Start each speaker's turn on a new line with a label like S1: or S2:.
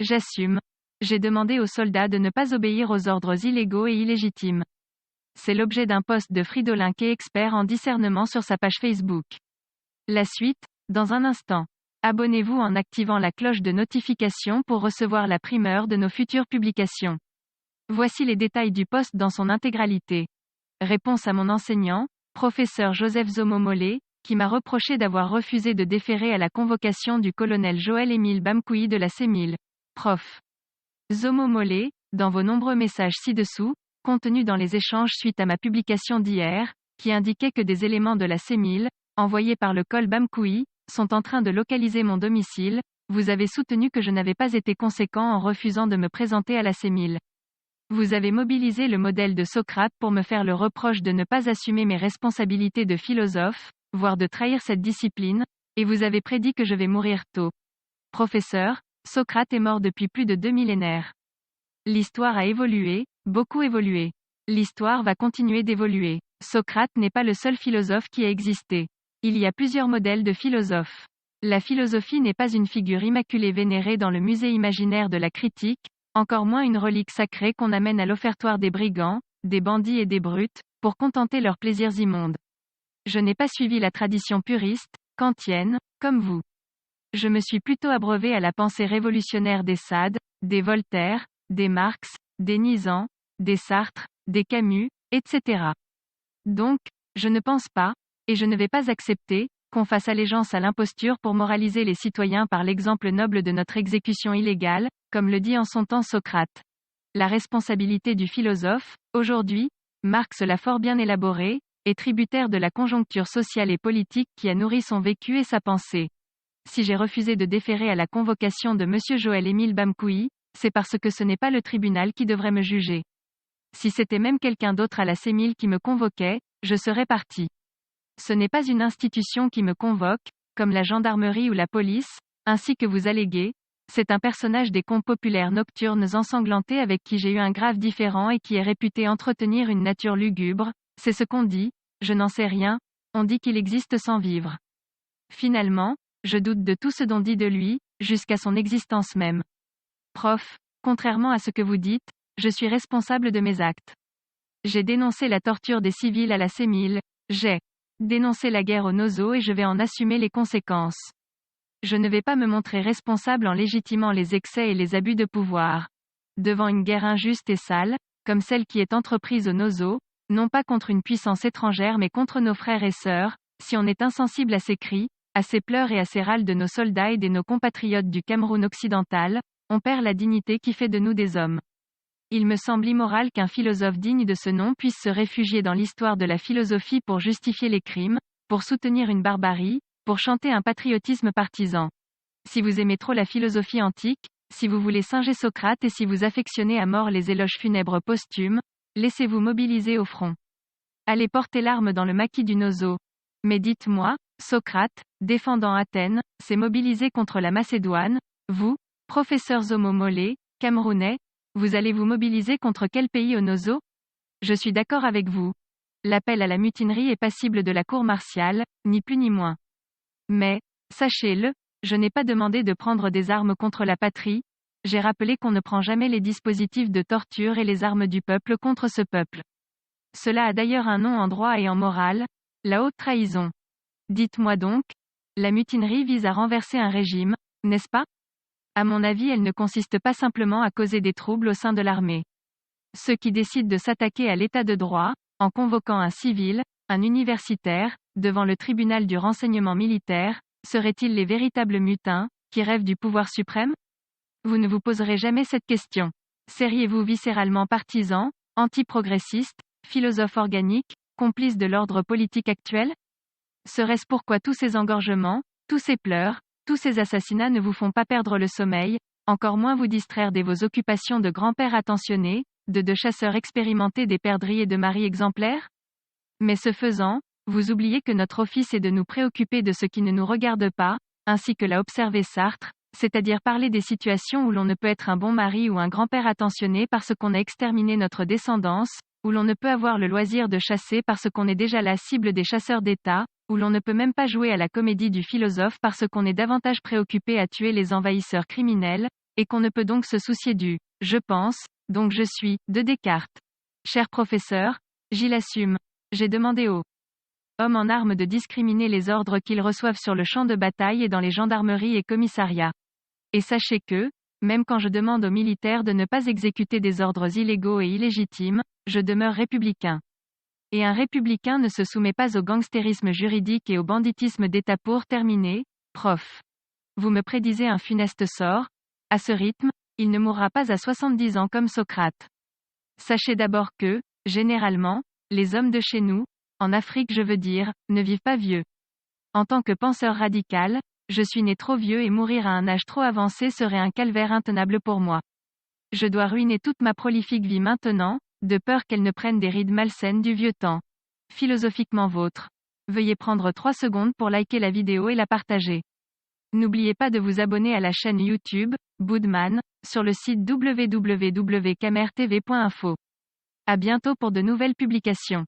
S1: J'assume. J'ai demandé aux soldats de ne pas obéir aux ordres illégaux et illégitimes. C'est l'objet d'un post de Fridolin Kay, expert en discernement, sur sa page Facebook. La suite, dans un instant. Abonnez-vous en activant la cloche de notification pour recevoir la primeur de nos futures publications. Voici les détails du post dans son intégralité. Réponse à mon enseignant, professeur Joseph Zomomole, qui m'a reproché d'avoir refusé de déférer à la convocation du colonel Joël-Émile Bamkoui de la CEMIL. Prof. Zomomole, dans vos nombreux messages ci-dessous, contenus dans les échanges suite à ma publication d'hier, qui indiquait que des éléments de la CEMIL, envoyés par le col Bamkoui, sont en train de localiser mon domicile, vous avez soutenu que je n'avais pas été conséquent en refusant de me présenter à la CEMIL. Vous avez mobilisé le modèle de Socrate pour me faire le reproche de ne pas assumer mes responsabilités de philosophe, voire de trahir cette discipline, et vous avez prédit que je vais mourir tôt. Professeur, Socrate est mort depuis plus de 2 millénaires. L'histoire a évolué, beaucoup évolué. L'histoire va continuer d'évoluer. Socrate n'est pas le seul philosophe qui a existé. Il y a plusieurs modèles de philosophes. La philosophie n'est pas une figure immaculée vénérée dans le musée imaginaire de la critique, encore moins une relique sacrée qu'on amène à l'offertoire des brigands, des bandits et des brutes, pour contenter leurs plaisirs immondes. Je n'ai pas suivi la tradition puriste, kantienne, comme vous. Je me suis plutôt abreuvé à la pensée révolutionnaire des Sade, des Voltaire, des Marx, des Nizan, des Sartre, des Camus, etc. Donc, je ne pense pas, et je ne vais pas accepter, qu'on fasse allégeance à l'imposture pour moraliser les citoyens par l'exemple noble de notre exécution illégale, comme le dit en son temps Socrate. La responsabilité du philosophe, aujourd'hui, Marx l'a fort bien élaborée, est tributaire de la conjoncture sociale et politique qui a nourri son vécu et sa pensée. Si j'ai refusé de déférer à la convocation de M. Joël-Émile Bamkoui, c'est parce que ce n'est pas le tribunal qui devrait me juger. Si c'était même quelqu'un d'autre à la CEMIL qui me convoquait, je serais parti. Ce n'est pas une institution qui me convoque, comme la gendarmerie ou la police, ainsi que vous alléguez, c'est un personnage des contes populaires nocturnes ensanglantés avec qui j'ai eu un grave différend et qui est réputé entretenir une nature lugubre, c'est ce qu'on dit, je n'en sais rien, on dit qu'il existe sans vivre. Finalement, je doute de tout ce dont dit de lui, jusqu'à son existence même. Prof, contrairement à ce que vous dites, je suis responsable de mes actes. J'ai dénoncé la torture des civils à la CEMIL, j'ai dénoncé la guerre aux Nozo et je vais en assumer les conséquences. Je ne vais pas me montrer responsable en légitimant les excès et les abus de pouvoir. Devant une guerre injuste et sale, comme celle qui est entreprise aux Nozo, non pas contre une puissance étrangère mais contre nos frères et sœurs, si on est insensible à ces cris, à ces pleurs et à ces râles de nos soldats et de nos compatriotes du Cameroun occidental, on perd la dignité qui fait de nous des hommes. Il me semble immoral qu'un philosophe digne de ce nom puisse se réfugier dans l'histoire de la philosophie pour justifier les crimes, pour soutenir une barbarie, pour chanter un patriotisme partisan. Si vous aimez trop la philosophie antique, si vous voulez singer Socrate et si vous affectionnez à mort les éloges funèbres posthumes, laissez-vous mobiliser au front. Allez porter l'arme dans le maquis du Nozo. Mais dites-moi, Socrate, défendant Athènes, s'est mobilisé contre la Macédoine, vous, professeur Zomomole, Camerounais, vous allez vous mobiliser contre quel pays au Nozo? Je suis d'accord avec vous. L'appel à la mutinerie est passible de la cour martiale, ni plus ni moins. Mais, sachez-le, je n'ai pas demandé de prendre des armes contre la patrie, j'ai rappelé qu'on ne prend jamais les dispositifs de torture et les armes du peuple contre ce peuple. Cela a d'ailleurs un nom en droit et en morale, la haute trahison. Dites-moi donc, la mutinerie vise à renverser un régime, n'est-ce pas? À mon avis, elle ne consiste pas simplement à causer des troubles au sein de l'armée. Ceux qui décident de s'attaquer à l'état de droit, en convoquant un civil, un universitaire, devant le tribunal du renseignement militaire, seraient-ils les véritables mutins, qui rêvent du pouvoir suprême? Vous ne vous poserez jamais cette question. Seriez-vous viscéralement partisan, anti-progressiste, philosophe organique, complice de l'ordre politique actuel? Serait-ce pourquoi tous ces engorgements, tous ces pleurs, tous ces assassinats ne vous font pas perdre le sommeil, encore moins vous distraire de vos occupations de grand-père attentionné, de chasseurs expérimentés des perdrix et de maris exemplaires? Mais ce faisant, vous oubliez que notre office est de nous préoccuper de ce qui ne nous regarde pas, ainsi que l'a observé Sartre, c'est-à-dire parler des situations où l'on ne peut être un bon mari ou un grand-père attentionné parce qu'on a exterminé notre descendance, où l'on ne peut avoir le loisir de chasser parce qu'on est déjà la cible des chasseurs d'État, où l'on ne peut même pas jouer à la comédie du philosophe parce qu'on est davantage préoccupé à tuer les envahisseurs criminels, et qu'on ne peut donc se soucier du « je pense, donc je suis » de Descartes. Cher professeur, j'y l'assume. J'ai demandé aux hommes en armes de discriminer les ordres qu'ils reçoivent sur le champ de bataille et dans les gendarmeries et commissariats. Et sachez que, même quand je demande aux militaires de ne pas exécuter des ordres illégaux et illégitimes, je demeure républicain. Et un républicain ne se soumet pas au gangstérisme juridique et au banditisme d'État pour terminer, prof. Vous me prédisez un funeste sort. À ce rythme, il ne mourra pas à 70 ans comme Socrate. Sachez d'abord que, généralement, les hommes de chez nous, en Afrique je veux dire, ne vivent pas vieux. En tant que penseur radical, je suis né trop vieux et mourir à un âge trop avancé serait un calvaire intenable pour moi. Je dois ruiner toute ma prolifique vie maintenant, de peur qu'elle ne prenne des rides malsaines du vieux temps. Philosophiquement vôtre. Veuillez prendre 3 secondes pour liker la vidéo et la partager. N'oubliez pas de vous abonner à la chaîne YouTube, Boudman, sur le site www.camertv.info. À bientôt pour de nouvelles publications.